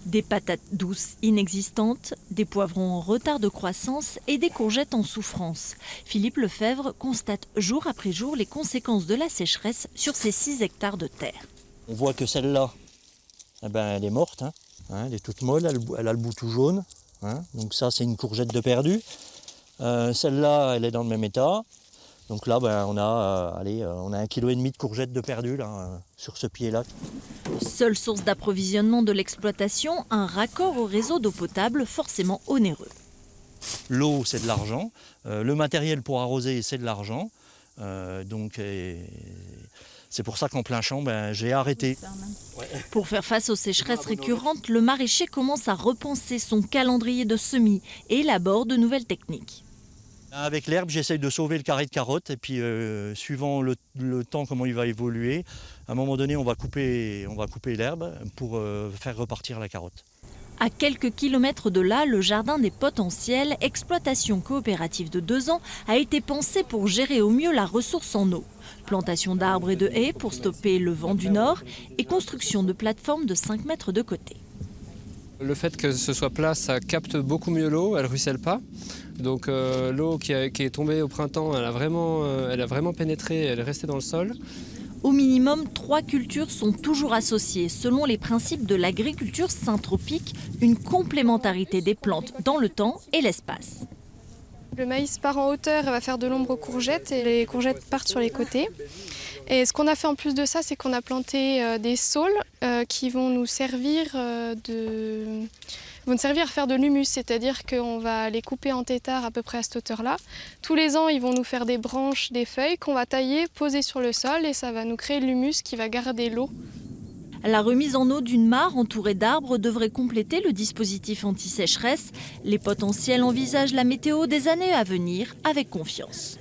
Des patates douces inexistantes, des poivrons en retard de croissance et des courgettes en souffrance. Philippe Lefebvre constate jour après jour les conséquences de la sécheresse sur ses 6 hectares de terre. On voit que celle-là, elle est morte, elle est toute molle, elle a le bout tout jaune. Donc ça, c'est une courgette de perdu. Celle-là, elle est dans le même état. Donc là, on a 1,5 kg de courgettes de perdu là, sur ce pied-là. Seule source d'approvisionnement de l'exploitation, un raccord au réseau d'eau potable forcément onéreux. L'eau, c'est de l'argent. Le matériel pour arroser, c'est de l'argent. C'est pour ça qu'en plein champ, j'ai arrêté. Pour faire face aux sécheresses récurrentes, le maraîcher commence à repenser son calendrier de semis et élabore de nouvelles techniques. Avec l'herbe, j'essaye de sauver le carré de carottes et puis suivant le temps, comment il va évoluer, à un moment donné, on va couper l'herbe pour faire repartir la carotte. À quelques kilomètres de là, le jardin des potentiels, exploitation coopérative de 2 ans, a été pensé pour gérer au mieux la ressource en eau. Plantation d'arbres et de haies pour stopper le vent du nord et construction de plateformes de 5 mètres de côté. Le fait que ce soit plat, ça capte beaucoup mieux l'eau, elle ne ruisselle pas. Donc l'eau qui est tombée au printemps, elle a vraiment pénétré, elle est restée dans le sol. Au minimum, 3 cultures sont toujours associées, selon les principes de l'agriculture syntropique, une complémentarité des plantes dans le temps et l'espace. Le maïs part en hauteur et va faire de l'ombre aux courgettes et les courgettes partent sur les côtés. Et ce qu'on a fait en plus de ça, c'est qu'on a planté des saules qui vont nous servir à faire de l'humus, c'est-à-dire qu'on va les couper en tétard à peu près à cette hauteur-là. Tous les ans, ils vont nous faire des branches, des feuilles qu'on va tailler, poser sur le sol et ça va nous créer de l'humus qui va garder l'eau. La remise en eau d'une mare entourée d'arbres devrait compléter le dispositif anti-sécheresse. Les potentiels envisagent la météo des années à venir avec confiance.